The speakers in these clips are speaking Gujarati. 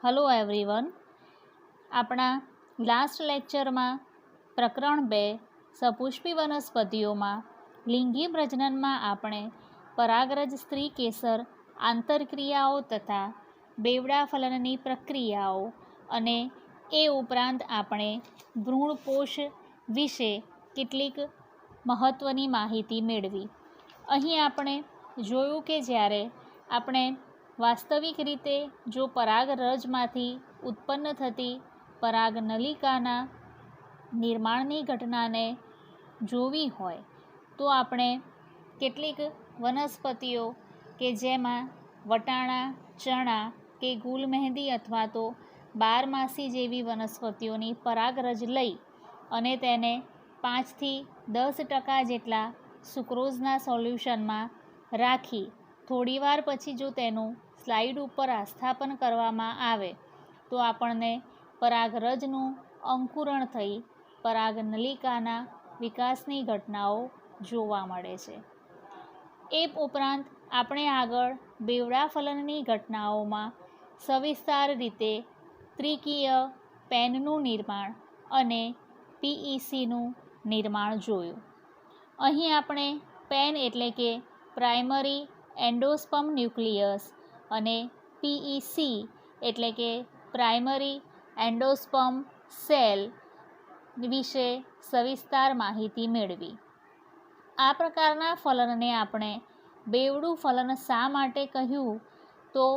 Hello everyone. આપણા લાસ્ટ લેક્ચરમાં પ્રકરણ 2 સપુષ્પી વનસ્પતિઓમાં લિંગી પ્રજનનમાં આપણે પરાગરજ સ્ત્રી કેસર આંતરક્રિયાઓ તથા બેવડા ફલનની પ્રક્રિયાઓ અને એ ઉપરાંત આપણે ભ્રૂણપોષ વિશે કેટલીક મહત્ત્વની માહિતી મેળવી. અહીં આપણે જોયું કે જ્યારે આપણે વાસ્તવિક રીતે જો પરાગરજમાંથી ઉત્પન્ન થતી પરાગનલિકાના નિર્માણની ઘટનાને જોવી હોય તો આપણે કેટલીક વનસ્પતિઓ કે જેમાં વટાણા, ચણા કે ગુલમહેંદી અથવા તો બારમાસી જેવી વનસ્પતિઓની પરાગરજ લઈ અને તેને 5 થી 10% જેટલા સુક્રોઝના સોલ્યુશનમાં રાખી થોડીવાર પછી જો તેનું સ્લાઇડ ઉપર આસ્થાપન કરવામાં આવે તો આપણને પરાગરજનું અંકુરણ થઈ પરાગનલિકાના વિકાસની ઘટનાઓ જોવા મળે છે. એ ઉપરાંત આપણે આગળ બેવડા ફલનની ઘટનાઓમાં સવિસ્તાર રીતે ત્રિકીય પેનનું નિર્માણ અને પીઈસીનું નિર્માણ જોયું. અહીં આપણે પેન એટલે કે પ્રાઇમરી એન્ડોસ્પર્મ ન્યુક્લિયસ અને પીઈસી એટલે કે પ્રાઇમરી એન્ડોસ્પર્મ સેલ વિશે સવિસ્તાર માહિતી મેળવી. આ પ્રકારના ફલનને આપણે બેવડું ફલન શા માટે કહ્યું તો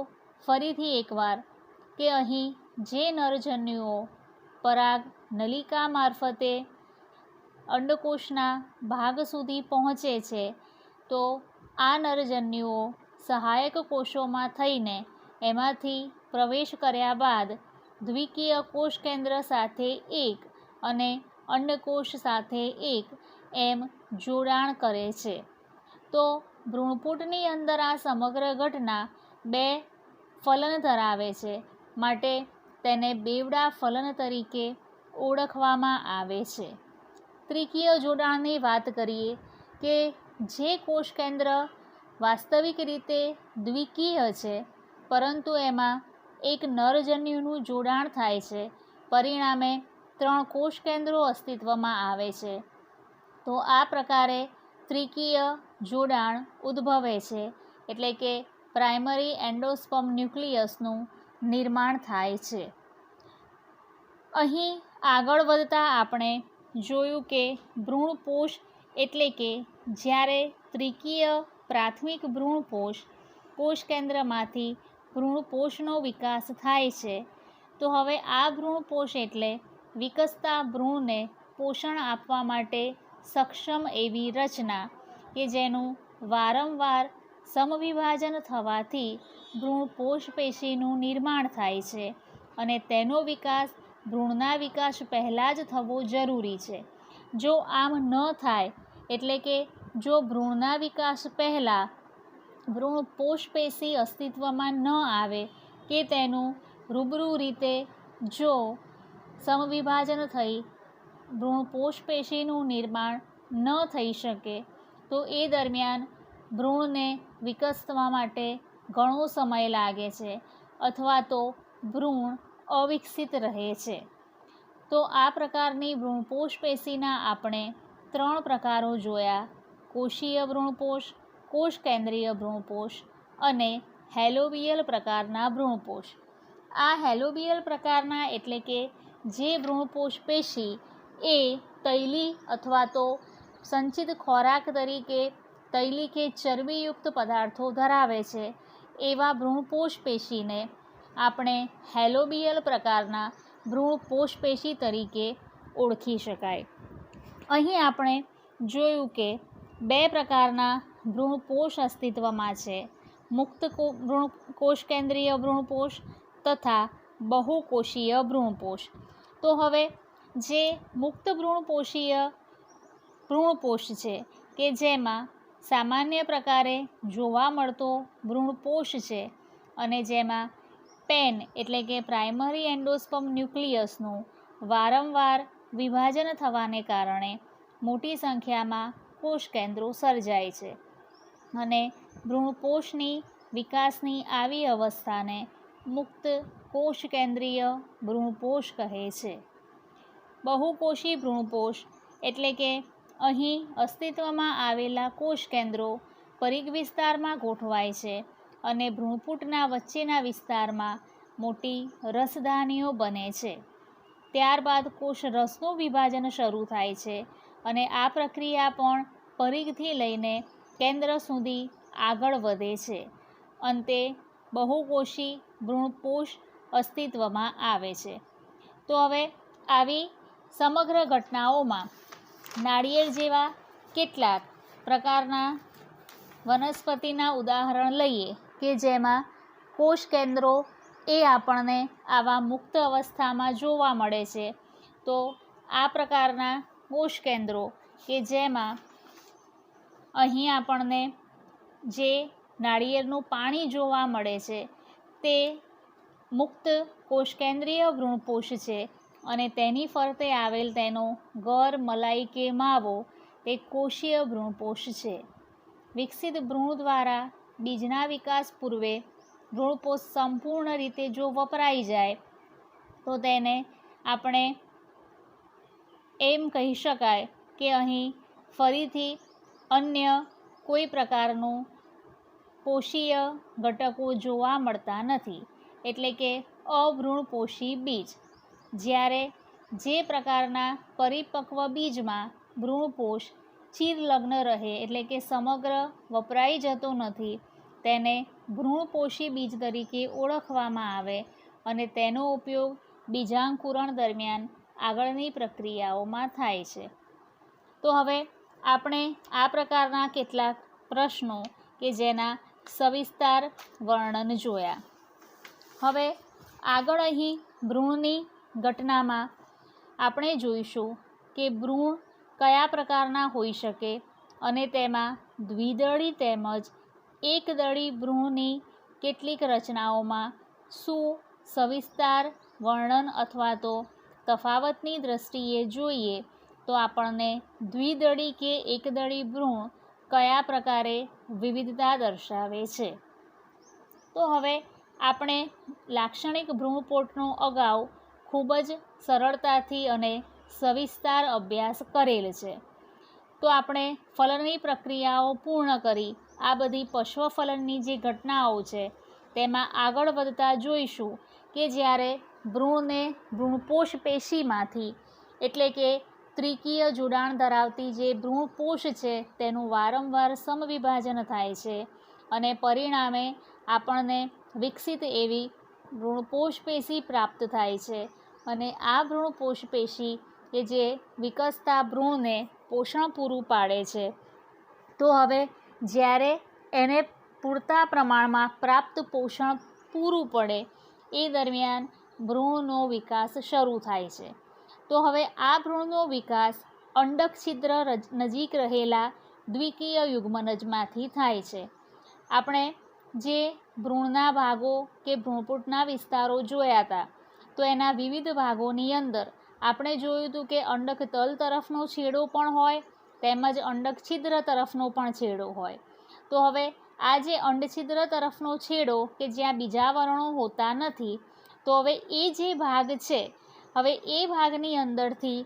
ફરીથી એકવાર કે અહીં જે નરજન્યુઓ પરાગ નલિકા મારફતે અંડકોષના ભાગ સુધી પહોંચે છે તો આ નરજન્યુઓ સહાયક કોષોમાં થઈને એમાંથી પ્રવેશ કર્યા બાદ દ્વિકીય કોષ કેન્દ્ર સાથે એક અને અંડકોષ સાથે એક એમ જોડાણ કરે છે. તો ભ્રૂણપૂટની અંદર આ સમગ્ર ઘટના 2 ફલન ધરાવે છે, માટે તેને બેવડા ફલન તરીકે ઓળખવામાં આવે છે. ત્રિકીય જોડાણની વાત કરીએ કે જે કોષ કેન્દ્ર વાસ્તવિક રીતે દ્વિકીય છે પરંતુ એમાં એક નરજન્યુનું જોડાણ થાય છે, પરિણામે 3 કોષ કેન્દ્રો અસ્તિત્વમાં આવે છે. તો આ પ્રકારે ત્રિકીય જોડાણ ઉદ્ભવે છે એટલે કે પ્રાઇમરી એન્ડોસ્પર્મ ન્યુક્લિયસનું નિર્માણ થાય છે. અહીં આગળ વધતા આપણે જોયું કે ભ્રૂણપોષ એટલે કે જ્યારે ત્રિકીય પ્રાથમિક ભ્રૂણપોષ કોષ કેન્દ્રમાંથી ભ્રૂણપોષનો વિકાસ થાય છે તો હવે આ ભ્રૂણપોષ એટલે વિકસતા ભ્રૂણને પોષણ આપવા માટે સક્ષમ એવી રચના કે જેનું વારંવાર સમવિભાજન થવાથી ભ્રૂણપોષ પેશીનું નિર્માણ થાય છે અને તેનો વિકાસ ભ્રૂણના વિકાસ પહેલાં જ થવો જરૂરી છે. જો આમ ન થાય એટલે કે જો ભ્રૂણના વિકાસ પહેલાં ભ્રૂણપોષ પેશી અસ્તિત્વમાં ન આવે કે તેનું રૂબરૂ રીતે જો સમવિભાજન થઈ ભ્રૂણપોષ પેશીનું નિર્માણ ન થઈ શકે તો એ દરમિયાન ભ્રૂણને વિકસવા માટે ઘણો સમય લાગે છે અથવા તો ભ્રૂણ અવિકસિત રહે છે. તો આ પ્રકારની ભ્રૂણપોષ પેશીના આપણે 3 પ્રકારો જોયા: કોષીય ભ્રૂણપોષ, કોષ કેન્દ્રીય ભ્રૂણપોષ અને હેલોબિયલ પ્રકારના ભ્રૂણપોષ. આ હેલોબિયલ પ્રકારના એટલે કે જે ભ્રૂણપોષ પેશી એ તૈલી અથવા તો સંચિત ખોરાક તરીકે તૈલી કે ચરબીયુક્ત પદાર્થો ધરાવે છે એવા ભ્રૂણપોષ પેશીને આપણે હેલોબિયલ પ્રકારના ભ્રૂણપોષ પેશી તરીકે ઓળખી શકાય. અહીં આપણે જોયું કે 2 પ્રકારના ભ્રૂણપોષ અસ્તિત્વમાં છે: મુક્ત કોષ કેન્દ્રીય ભ્રૂણપોષ તથા બહુકોષીય ભ્રૂણપોષ. તો હવે જે મુક્ત ભ્રૂણપોષીય ભ્રૂણપોષ છે કે જેમાં સામાન્ય પ્રકારે જોવા મળતો ભ્રૂણપોષ છે અને જેમાં પેન એટલે કે પ્રાઇમરી એન્ડોસ્પર્મ ન્યુક્લિયસનું વારંવાર વિભાજન થવાને કારણે મોટી સંખ્યામાં કોષ કેન્દ્રો સર્જાય છે અને ભ્રૂણપોષની વિકાસની આવી અવસ્થાને મુક્ત કોષ કેન્દ્રીય ભ્રૂણપોષ કહે છે. બહુકોષી ભ્રૂણપોષ એટલે કે અહીં અસ્તિત્વમાં આવેલા કોષ કેન્દ્રો પરિઘ વિસ્તારમાં ગોઠવાય છે અને ભ્રૂણપૂટના વચ્ચેના વિસ્તારમાં મોટી રસધાનીઓ બને છે. ત્યારબાદ કોષરસનું વિભાજન શરૂ થાય છે અને આ પ્રક્રિયા પણ પરિઘથી લઈને કેન્દ્ર સુધી આગળ વધે છે. અંતે બહુકોષી ભ્રૂણપોષ અસ્તિત્વમાં આવે છે. તો હવે આવી સમગ્ર ઘટનાઓમાં નાળિયેર જેવા કેટલાક પ્રકારના વનસ્પતિના ઉદાહરણ લઈએ કે જેમાં કોષ કેન્દ્રો એ આપણને આવા મુક્ત અવસ્થામાં જોવા મળે છે. તો આ પ્રકારના કોષ કેન્દ્રો કે જેમાં અહીં આપણને જે નાળિયેરનું પાણી જોવા મળે છે તે મુક્ત કોષ કેન્દ્રીય ભ્રૂણપોષ છે અને તેની ફરતે આવેલ તેનો ગર મલાઈ કે માવો તે કોષીય ભ્રૂણપોષ છે. વિકસિત ભ્રૂણ દ્વારા બીજના વિકાસ પૂર્વે ભ્રૂણપોષ સંપૂર્ણ રીતે જો વપરાઈ જાય તો તેને આપણે એમ કહી શકાય કે અહીં ફરીથી અન્ય કોઈ પ્રકારનું પોષીય ઘટકો જોવા મળતા નથી, એટલે કે અભ્રૂણપોષી બીજ. જ્યારે જે પ્રકારના પરિપક્વ બીજમાં ભ્રૂણપોષ ચિરલગ્ન રહે એટલે કે સમગ્ર વપરાઈ જતો નથી તેને ભ્રૂણપોષી બીજ તરીકે ઓળખવામાં આવે અને તેનો ઉપયોગ બીજાંકુરણ દરમિયાન આગળની પ્રક્રિયાઓમાં થાય છે. તો હવે આપણે આ પ્રકારના કેટલાક પ્રશ્નો કે જેના સવિસ્તાર વર્ણન જોયા. હવે આગળ અહીં ભ્રૂણની ઘટનામાં આપણે જોઈશું કે ભ્રૂણ કયા પ્રકારના હોઈ શકે અને તેમાં દ્વિદળી તેમજ એકદળી ભ્રૂણની કેટલીક રચનાઓમાં શું સવિસ્તાર વર્ણન અથવા તો તફાવતની દૃષ્ટિએ જોઈએ તો આપણને દ્વિદળી કે એકદળી ભ્રૂણ કયા પ્રકારે વિવિધતા દર્શાવે છે. તો હવે આપણે લાક્ષણિક ભ્રૂણપોષનો અગાઉ ખૂબ જ સરળતાથી અને સવિસ્તાર અભ્યાસ કરેલ છે. તો આપણે ફલનની પ્રક્રિયાઓ પૂર્ણ કરી આ બધી પશ્વફલનની જે ઘટનાઓ છે તેમાં આગળ વધતા જોઈશું કે જ્યારે ભ્રૂણને ભ્રૂણપોષ પેશીમાંથી એટલે કે ત્રિકીય જોડાણ ધરાવતી જે ભ્રૂણપોષ છે તેનું વારંવાર સમવિભાજન થાય છે અને પરિણામે આપણને વિકસિત એવી ભ્રૂણપોષ પેશી પ્રાપ્ત થાય છે અને આ ભ્રૂણપોષ પેશી કે જે વિકસતા ભ્રૂણને પોષણ પૂરું પાડે છે. તો હવે જ્યારે એને પૂરતા પ્રમાણમાં પ્રાપ્ત પોષણ પૂરું પડે એ દરમિયાન ભ્રૂણનો વિકાસ શરૂ થાય છે. તો હવે આ ભ્રૂણનો વિકાસ અંડક છિદ્ર નજીક રહેલા દ્વિકીય યુગ્મનજમાંથી થાય છે. આપણે જે ભ્રૂણના ભાગો કે ભ્રૂણપૂટના વિસ્તારો જોયા હતા તો એના વિવિધ ભાગોની અંદર આપણે જોયું હતું કે અંડક તલ તરફનો છેડો પણ હોય તેમજ અંડક છિદ્ર તરફનો પણ છેડો હોય. તો હવે આ જે અંડછિદ્ર તરફનો છેડો કે જ્યાં બીજા વર્ણો હોતા નથી તો હવે એ જે ભાગ છે હવે એ ભાગની અંદરથી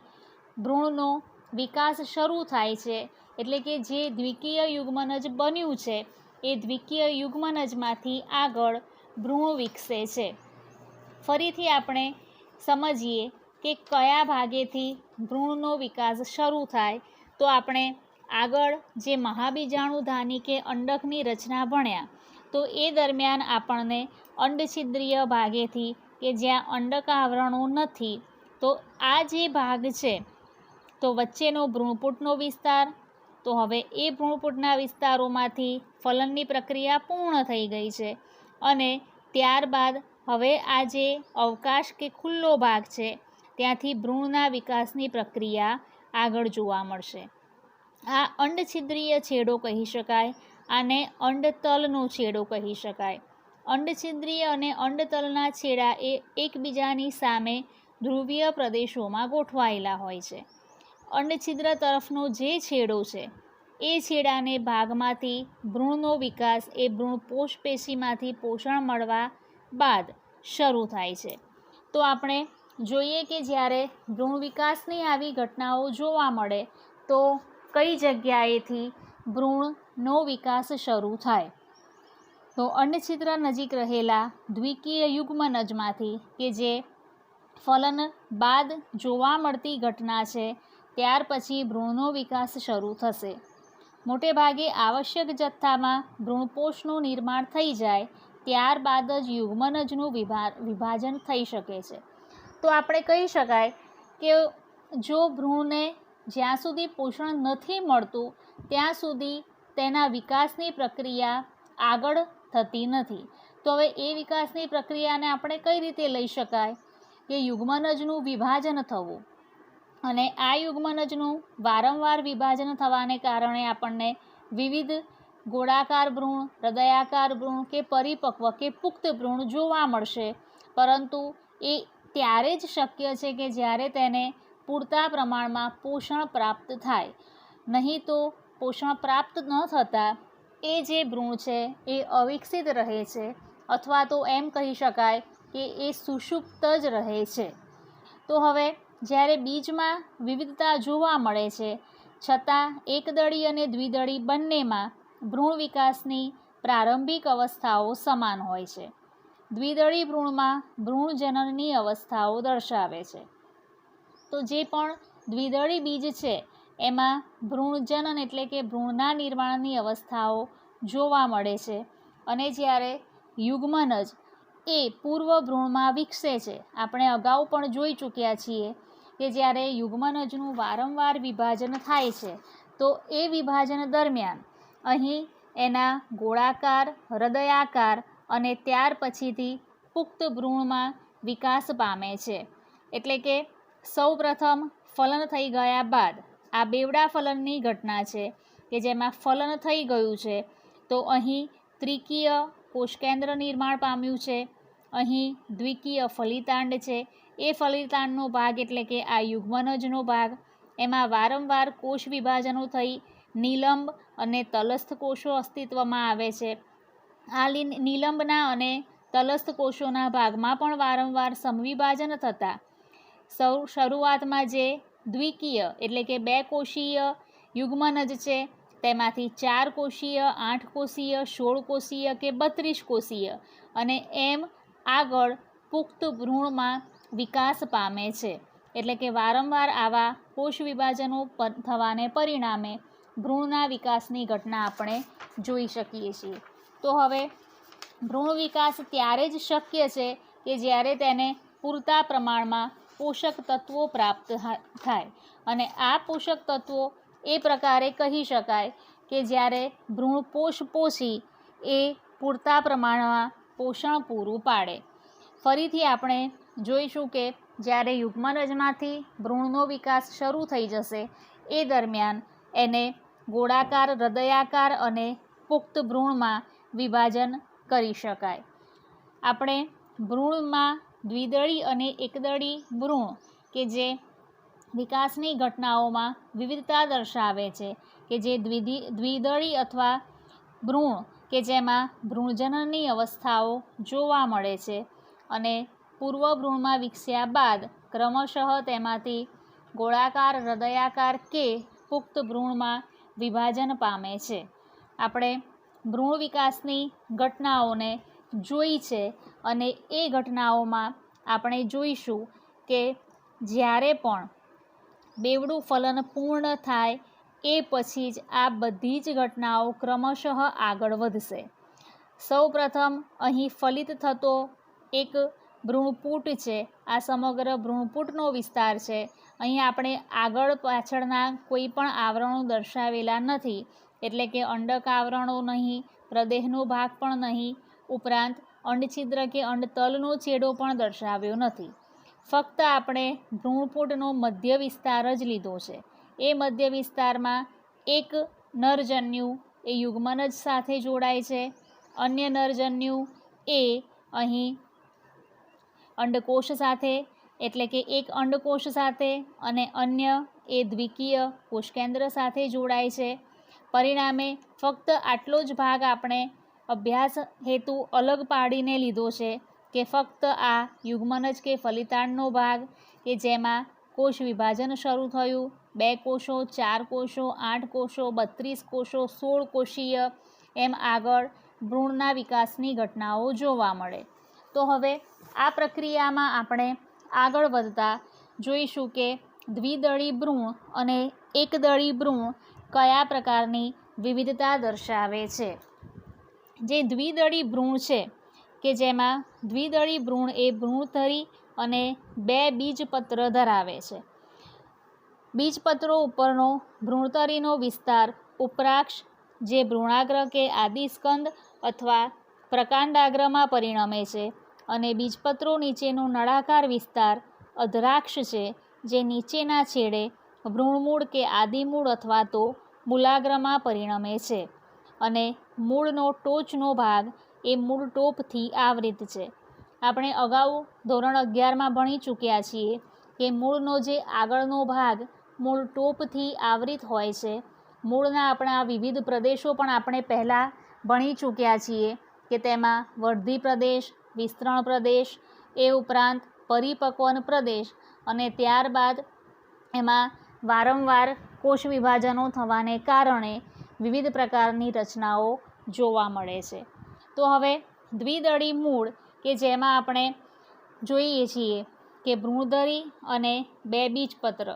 ભ્રૂણનો વિકાસ શરૂ થાય છે. એટલે કે જે દ્વિકીય યુગ્મનજ બન્યું છે એ દ્વિકીય યુગ્મનજમાંથી આગળ ભ્રૂણ વિકસે છે. ફરીથી આપણે સમજીએ કે કયા ભાગેથી ભ્રૂણનો વિકાસ શરૂ થાય તો આપણે આગળ જે મહાબીજાણુધાની કે અંડકની રચના ભણ્યા તો એ દરમિયાન આપણને અંડછિદ્રીય ભાગેથી કે જ્યાં અંડક આવરણો નથી તો આ જે ભાગ છે તો વચ્ચેનો ભ્રૂણપૂટનો વિસ્તાર તો હવે એ ભ્રૂણપૂટના વિસ્તારોમાંથી ફલનની પ્રક્રિયા પૂર્ણ થઈ ગઈ છે અને ત્યારબાદ હવે આ જે અવકાશ કે ખુલ્લો ભાગ છે ત્યાંથી ભ્રૂણના વિકાસની પ્રક્રિયા આગળ જોવા મળશે. આ અંડછિદ્રીય છેડો કહી શકાય, આને અંડતલનો છેડો કહી શકાય. અંડછિદ્રીય અને અંડતલના છેડા એ એકબીજાની સામે ધ્રુવીય પ્રદેશોમાં ગોઠવાયેલા હોય છે. અંડછિદ્ર તરફનો જે છેડો છે એ છેડાને ભાગમાંથી ભ્રૂણનો વિકાસ એ ભ્રૂણપોષ પેશીમાંથી પોષણ મળવા બાદ શરૂ થાય છે. તો આપણે જોઈએ કે જ્યારે ભ્રૂણ વિકાસની આવી ઘટનાઓ જોવા મળે તો કઈ જગ્યાએથી ભ્રૂણનો વિકાસ શરૂ થાય. તો અંડછિદ્ર નજીક રહેલા દ્વિકીય યુગ્મનજમાંથી કે જે ફલન બાદ જોવા મળતી ઘટના છે ત્યાર પછી ભ્રૂણનો વિકાસ શરૂ થશે. મોટે ભાગે આવશ્યક જથ્થામાં ભ્રૂણપોષનું નિર્માણ થઈ જાય ત્યારબાદ જ યુગ્મનજનું વિભાજન થઈ શકે છે. તો આપણે કહી શકાય કે જો ભ્રૂણને જ્યાં સુધી પોષણ નથી મળતું ત્યાં સુધી તેના વિકાસની પ્રક્રિયા આગળ થતી નથી. તો હવે એ વિકાસની પ્રક્રિયાને આપણે કઈ રીતે લઈ શકાય કે યુગ્મનજનું વિભાજન થવું, અને આ યુગ્મનજનું વારંવાર વિભાજન થવાને કારણે આપણને વિવિધ ગોળાકાર ભ્રૂણ, હૃદયાકાર ભ્રૂણ કે પરિપક્વ કે પુખ્ત ભ્રૂણ જોવા મળશે. પરંતુ એ ત્યારે જ શક્ય છે કે જ્યારે તેને પૂરતા પ્રમાણમાં પોષણ પ્રાપ્ત થાય. નહીં તો પોષણ પ્રાપ્ત ન થતાં એ જે ભ્રૂણ છે એ અવિકસિત રહે છે, અથવા તો એમ કહી શકાય કે એ સુષુપ્ત જ રહે છે. તો હવે જ્યારે બીજમાં વિવિધતા જોવા મળે છે છતાં એકદળી અને દ્વિદળી બંનેમાં ભ્રૂણ વિકાસની પ્રારંભિક અવસ્થાઓ સમાન હોય છે. દ્વિદળી ભ્રૂણમાં ભ્રૂણજનનની અવસ્થાઓ દર્શાવે છે. તો જે પણ દ્વિદળી બીજ છે એમાં ભ્રૂણજનન એટલે કે ભ્રૂણના નિર્માણની અવસ્થાઓ જોવા મળે છે. અને જ્યારે યુગ્મનજ એ પૂર્વ ભ્રૂણમાં વિકસે છે, આપણે અગાઉ પણ જોઈ ચૂક્યા છીએ કે જ્યારે યુગ્મનજનું વારંવાર વિભાજન થાય છે તો એ વિભાજન દરમિયાન અહીં એના ગોળાકાર, હૃદયાકાર અને ત્યાર પછીથી પુખ્ત ભ્રૂણમાં વિકાસ પામે છે. એટલે કે સૌપ્રથમ ફલન થઈ ગયા બાદ આ બેવડા ફલનની ઘટના છે કે જેમાં ફલન થઈ ગયું છે. તો અહીં ત્રિકીય કોષકેન્દ્ર નિર્માણ પામ્યું છે. અહીં દ્વિકીય ફલિતાંડ છે. એ ફલિતાંડનો ભાગ એટલે કે આ યુગ્મનજનો ભાગ, એમાં વારંવાર કોષ વિભાજનો થઈ નિલંબ અને તલસ્થ કોષો અસ્તિત્વમાં આવે છે. આ નિલંબના અને તલસ્થ કોષોના ભાગમાં પણ વારંવાર સમવિભાજન થતાં શરૂઆતમાં જે દ્વિકીય એટલે કે 2 કોષીય યુગ્મનજ છે તેમાંથી 4 કોષીય, 8 કોષીય, 16 કોષીય કે 32 કોષીય અને એમ આગળ પુખ્ત ભ્રૂણમાં વિકાસ પામે છે. એટલે કે વારંવાર આવા કોષ વિભાજનો થવાને પરિણામે ભ્રૂણના વિકાસની ઘટના આપણે જોઈ શકીએ છીએ. તો હવે ભ્રૂણ વિકાસ ત્યારે જ શક્ય છે કે જ્યારે તેને પૂરતા પ્રમાણમાં પોષક તત્વો પ્રાપ્ત થાય. અને આ પોષક તત્વો એ પ્રકારે કહી શકાય કે જ્યારે ભ્રૂણ પોષી એ પૂરતા પ્રમાણમાં પોષણ પૂરું પાડે. ફરીથી આપણે જોઈશું કે જ્યારે યુગ્મનજમાંથી ભ્રૂણનો વિકાસ શરૂ થઈ જશે એ દરમિયાન એને ગોળાકાર, હૃદયાકાર અને પુખ્ત ભ્રૂણમાં વિભાજન કરી શકાય. આપણે ભ્રૂણમાં દ્વિદળી અને એકદળી ભ્રૂણ કે જે વિકાસની ઘટનાઓમાં વિવિધતા દર્શાવે છે કે જે દ્વિદળી અથવા ભ્રૂણ કે જેમાં ભ્રૂણજનનની અવસ્થાઓ જોવા મળે છે અને પૂર્વ ભ્રૂણમાં વિકસ્યા બાદ ક્રમશઃ તેમાંથી ગોળાકાર, હૃદયાકાર કે પુખ્ત ભ્રૂણમાં વિભાજન પામે છે. આપણે ભ્રૂણ વિકાસની ઘટનાઓને જોઈ છે અને એ ઘટનાઓમાં આપણે જોઈશું કે જ્યારે પણ બેવડું ફલન પૂર્ણ થાય એ પછી જ આ બધી જ ઘટનાઓ ક્રમશઃ આગળ વધશે. સૌપ્રથમ અહીં ફલિત થતો એક ભ્રૂણપૂટ છે. આ સમગ્ર ભ્રૂણપૂટનો વિસ્તાર છે. અહીં આપણે આગળ પાછળના કોઈ પણ આવરણો દર્શાવેલા નથી, એટલે કે અંડક આવરણો નહીં, પ્રદેહનો ભાગ પણ નહીં, ઉપરાંત અંડછિદ્ર કે અંડતલનો છેડો પણ દર્શાવ્યો નથી. ફક્ત આપણે ભ્રૂણપૂટનો મધ્ય વિસ્તાર જ લીધો છે. એ મધ્ય વિસ્તારમાં એક નરજન્યુ એ યુગ્મનજ સાથે જોડાય છે, અન્ય નરજન્યુ એ અહીં અંડકોષ સાથે એટલે કે એક અંડકોષ સાથે અને અન્ય એ દ્વિકીય કોષકેન્દ્ર સાથે જોડાય છે. પરિણામે ફક્ત આટલો જ ભાગ આપણે અભ્યાસ હેતુ અલગ પાડીને લીધો છે કે ફક્ત આ યુગ્મનજ કે ફલિતાંડનો ભાગ કે જેમાં કોષ વિભાજન શરૂ થયું, 2 કોષો, 4 કોષો, 8 કોષો, 32 કોષો, 16 કોષીય એમ આગળ ભ્રૂણના વિકાસની ઘટનાઓ જોવા મળે. તો હવે આ પ્રક્રિયામાં આપણે આગળ વધતા જોઈશું કે દ્વિદળી ભ્રૂણ અને એકદળી ભ્રૂણ કયા પ્રકારની વિવિધતા દર્શાવે છે. જે દ્વિદળી ભ્રૂણ છે કે જેમાં દ્વિદળી ભ્રૂણ એ ભ્રૂણધરી અને 2 બીજપત્ર ધરાવે છે. બીજપત્રો ઉપરનો ભ્રૂણધરીનો વિસ્તાર ઉપરાક્ષ જે ભ્રૂણાગ્ર કે આદિસ્કંદ અથવા પ્રકાંડાગ્રમાં પરિણમે છે અને બીજપત્રો નીચેનો નળાકાર વિસ્તાર અધરાક્ષ છે જે નીચેના છેડે ભ્રૂણમૂળ કે આદિમૂળ અથવા તો મૂલાગ્રમાં પરિણમે છે અને મૂળનો ટોચનો ભાગ એ મૂળ ટોપથી આવૃત છે. આપણે અગાઉ ધોરણ 11માં ભણી ચૂક્યા છીએ કે મૂળનો જે આગળનો ભાગ મૂળ ટોપથી આવૃત હોય છે. મૂળના આપણા વિવિધ પ્રદેશો પણ આપણે પહેલાં ભણી ચૂક્યા છીએ કે તેમાં વર્ધી પ્રદેશ, વિસ્તરણ પ્રદેશ, એ ઉપરાંત પરિપક્વન પ્રદેશ અને ત્યારબાદ એમાં વારંવાર કોષ વિભાજનો થવાને કારણે વિવિધ પ્રકારની રચનાઓ જોવા મળે છે. તો હવે દ્વિદળી મૂળ કે જેમાં આપણે જોઈએ છીએ કે ભ્રૂણધરી અને 2 બીજપત્ર.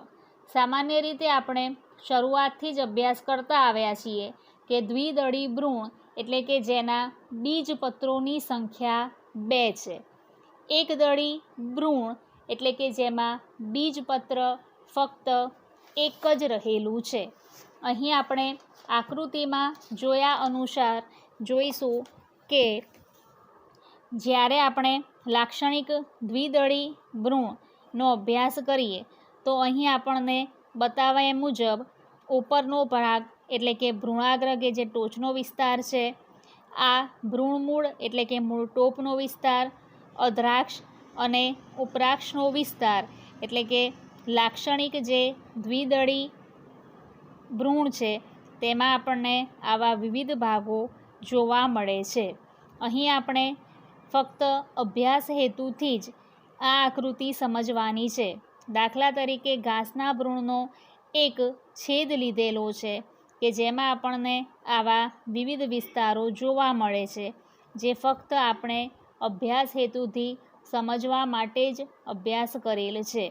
સામાન્ય રીતે આપણે શરૂઆતથી જ અભ્યાસ કરતા આવ્યા છીએ કે દ્વિદળી ભ્રૂણ એટલે કે જેના બીજપત્રોની સંખ્યા 2 છે. એકદળી ભ્રૂણ એટલે કે જેમાં બીજપત્ર ફક્ત એક જ રહેલું છે. અહીં આપણે આકૃતિમાં જોયા અનુસાર જોઈશું કે જ્યારે આપણે લાક્ષણિક દ્વિદળી ભ્રૂણનો અભ્યાસ કરીએ તો અહીં આપણને બતાવ્યા મુજબ ઉપરનો ભાગ એટલે કે ભ્રૂણાગ્ર કે જે ટોચનો વિસ્તાર છે, આ ભ્રૂણમૂળ એટલે કે મૂળ ટોપનો વિસ્તાર, અધરાક્ષ અને ઉપરાક્ષનો વિસ્તાર એટલે કે લાક્ષણિક જે દ્વિદળી ભ્રૂણ છે તેમાં આપણને આવા વિવિધ ભાગો જોવા મળે છે. અહીં આપણે ફક્ત અભ્યાસ હેતુથી જ આ આકૃતિ સમજવાની છે. દાખલા તરીકે ઘાસના ભ્રૂણનો એક છેદ લીધેલો છે કે જેમાં આપણને આવા વિવિધ વિસ્તારો જોવા મળે છે જે ફક્ત આપણે અભ્યાસ હેતુથી સમજવા માટે જ અભ્યાસ કરેલ છે.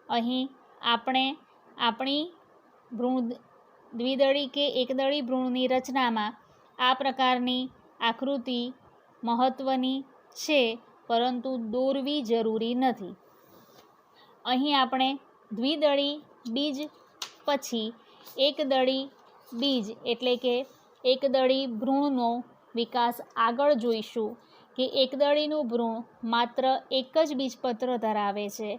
અહીં આપણે આપણી દ્વિદળી કે એકદળી ભ્રૂણની રચનામાં આ પ્રકારની આકૃતિ મહત્ત્વની છે પરંતુ દોરવી જરૂરી નથી. અહીં આપણે દ્વિદળી બીજ પછી એકદળી બીજ એટલે કે એકદળી ભ્રૂણનો વિકાસ આગળ જોઈશું કે એકદળીનું ભ્રૂણ માત્ર એક જ બીજપત્ર ધરાવે છે.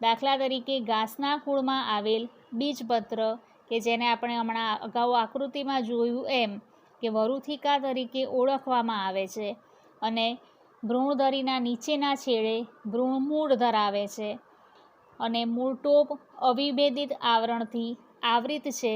દાખલા તરીકે ઘાસના કુળમાં આવેલ બીજપત્ર કે જેને આપણે હમણાં અગાઉ આકૃતિમાં જોયું એમ કે વરુથિકા તરીકે ઓળખવામાં આવે છે અને ભ્રૂણધરીના નીચેના છેડે ભ્રૂણમૂળ ધરાવે છે અને મૂળ ટોપ અવિભેદિત આવરણથી આવૃત છે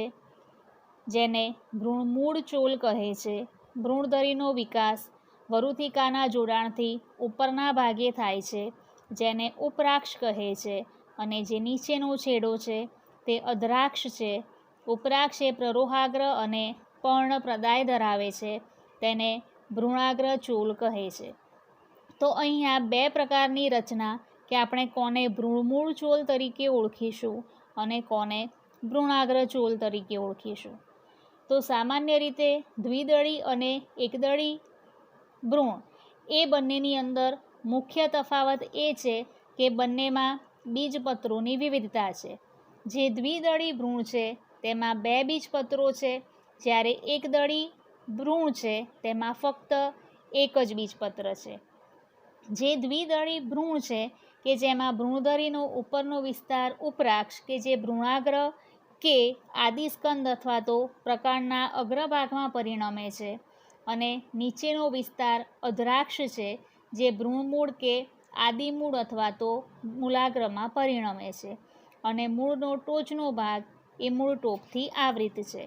જેને ભ્રૂણમૂળ ચોલ કહે છે. ભ્રૂણધરીનો વિકાસ વરુથિકાના જોડાણથી ઉપરના ભાગે થાય છે જેને ઉપરાક્ષ કહે છે અને જે નીચેનો છેડો છે તે અધરાક્ષ છે. ઉપરાક્ષ એ પ્રરોહાગ્ર અને પર્ણપ્રદાય ધરાવે છે તેને ભ્રૂણાગ્ર ચોલ કહે છે. તો અહીં આ 2 પ્રકારની રચના કે આપણે કોને ભ્રૂણમૂળ ચોલ તરીકે ઓળખીશું અને કોને ભ્રૂણાગ્ર ચોલ તરીકે ઓળખીશું. તો સામાન્ય રીતે દ્વિદળી અને એકદળી ભ્રૂણ એ બંનેની અંદર મુખ્ય તફાવત એ છે કે બંનેમાં બીજપત્રોની વિવિધતા છે. જે દ્વિદળી ભ્રૂણ છે તેમાં 2 બીજપત્રો છે, જ્યારે એકદળી ભ્રૂણ છે તેમાં ફક્ત એક જ બીજપત્ર છે. જે દ્વિદળી ભ્રૂણ છે કે જેમાં ભ્રૂણધરીનો ઉપરનો વિસ્તાર ઉપરાક્ષ કે જે ભ્રૂણાગ્ર કે આદિસ્કંદ અથવા તો પ્રકાંડના અગ્રભાગમાં પરિણમે છે અને નીચેનો વિસ્તાર અધરાક્ષ છે જે ભ્રૂણમૂળ કે આદિમૂળ અથવા તો મૂલાગ્રમાં પરિણમે છે અને મૂળનો ટોચનો ભાગ એ મૂળ ટોપથી આવૃત છે.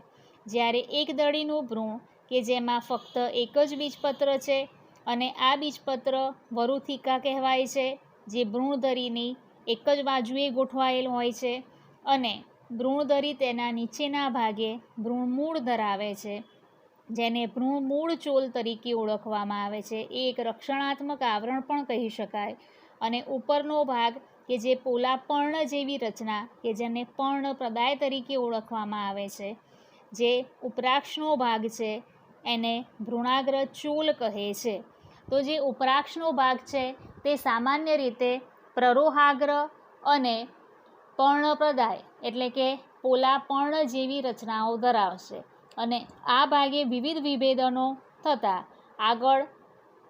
જ્યારે એકદળીનું ભ્રૂણ કે જેમાં ફક્ત એક જ બીજપત્ર છે અને આ બીજપત્ર વરુથિકા કહેવાય છે, જે ભ્રૂણધરીની એક જ બાજુએ ગોઠવાયેલ હોય છે અને ભ્રૂણધરી તેના નીચેના ભાગે ભ્રૂણમૂળ ધરાવે છે, જેને ભ્રૂણમૂળ ચોલ તરીકે ઓળખવામાં આવે છે. એ એક રક્ષણાત્મક આવરણ પણ કહી શકાય. અને ઉપરનો ભાગ કે જે પોલા પર્ણ જેવી રચના કે જેને પર્ણ પ્રદાય તરીકે ઓળખવામાં આવે છે, જે ઉપરાક્ષનો ભાગ છે એને ભ્રૂણાગ્ર ચોલ કહે છે. તો જે ઉપરાક્ષનો ભાગ છે તે સામાન્ય રીતે પ્રરોહાગ્ર અને પર્ણપ્રદાય એટલે કે પોલા પર્ણ જેવી રચનાઓ ધરાવશે. અને આ ભાગે વિવિધ વિભેદનો થતાં આગળ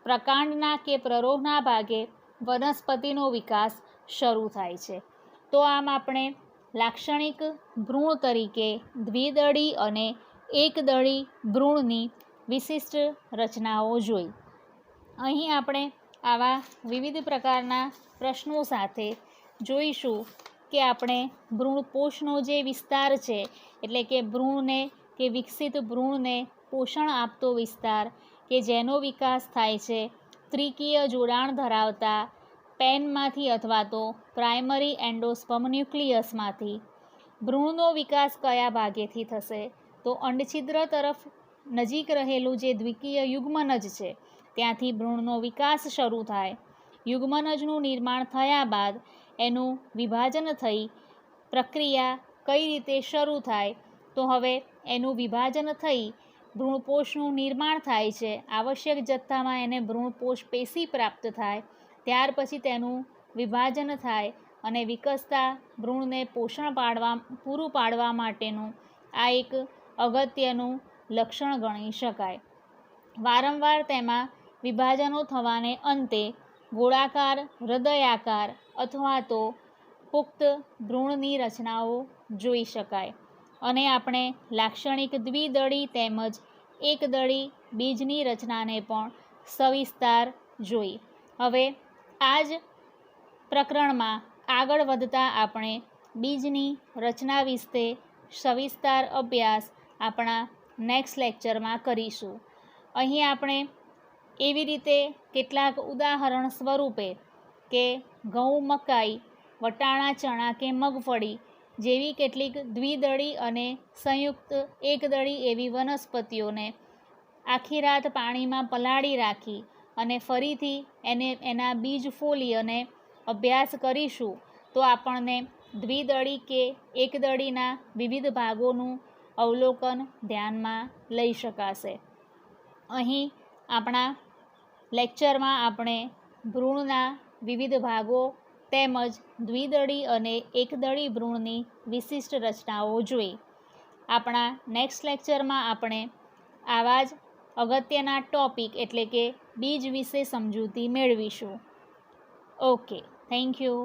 પ્રકાંડના કે પ્રરોહના ભાગે વનસ્પતિનો વિકાસ શરૂ થાય છે. તો આમ આપણે લાક્ષણિક ભ્રૂણ તરીકે દ્વિદળી અને એકદળી ભ્રૂણની વિશિષ્ટ રચનાઓ જોઈ. અહીં આપણે આવા વિવિધ પ્રકારના પ્રશ્નો સાથે જોઈશું કે આપણે ભ્રૂણપોષનો જે વિસ્તાર છે એટલે કે ભ્રૂણને કે વિકસિત ભ્રૂણને પોષણ આપતો વિસ્તાર કે જેનો વિકાસ થાય છે ત્રિકીય જોડાણ ધરાવતા પેનમાંથી અથવા તો પ્રાઇમરી એન્ડોસ્પર્મ ન્યુક્લિયસમાંથી. ભ્રૂણનો વિકાસ કયા ભાગેથી થશે? તો અંડછિદ્ર તરફ નજીક રહેલું જે દ્વિકીય યુગ્મનજ છે ત્યાંથી ભ્રૂણનો વિકાસ શરૂ થાય. યુગ્મનજનું નિર્માણ થયા બાદ એનું વિભાજન થઈ પ્રક્રિયા કઈ રીતે શરૂ થાય? તો હવે એનું વિભાજન થઈ ભ્રૂણપોષનું નિર્માણ થાય છે. આવશ્યક જથ્થામાં એને ભ્રૂણપોષ પેશી પ્રાપ્ત થાય. ત્યાર પછી તેનું વિભાજન થાય અને વિકસતા ભ્રૂણને પોષણ પૂરું પાડવા માટેનું આ એક અગત્યનું લક્ષણ ગણી શકાય. વારંવાર તેમાં વિભાજનો થવાને અંતે ગોળાકાર, હૃદયાકાર અથવા તો પુખ્ત ભ્રૂણની રચનાઓ જોઈ શકાય. અને આપણે લાક્ષણિક દ્વિદળી તેમજ એકદળી બીજની રચનાને પણ સવિસ્તાર જોઈ. હવે આ જ પ્રકરણમાં આગળ વધતા આપણે બીજની રચના વિશે સવિસ્તાર અભ્યાસ આપણા નેક્સ્ટ લેક્ચરમાં કરીશું. અહીં આપણે એવી રીતે કેટલાક ઉદાહરણ સ્વરૂપે કે ઘઉં, મકાઈ, વટાણા, ચણા કે મગફળી જેવી કેટલીક દ્વિદળી અને સંયુક્ત એકદળી એવી વનસ્પતિઓને આખી રાત પાણીમાં પલાળી રાખી અને ફરીથી એના બીજ ફોલી અને અભ્યાસ કરીશું તો આપણને દ્વિદળી કે એકદળીના વિવિધ ભાગોનું અવલોકન ધ્યાનમાં લઈ શકાશે. અહીં આપણા લેક્ચરમાં આપણે ભ્રૂણના વિવિધ ભાગો તેમજ દ્વિદળી અને એકદળી ભ્રૂણની વિશિષ્ટ રચનાઓ જોઈ. આપણા નેક્સ્ટ લેક્ચરમાં આપણે આવા જ અગત્યના ટોપિક એટલે કે બીજ વિશે સમજૂતી મેળવીશું. Okay, thank you.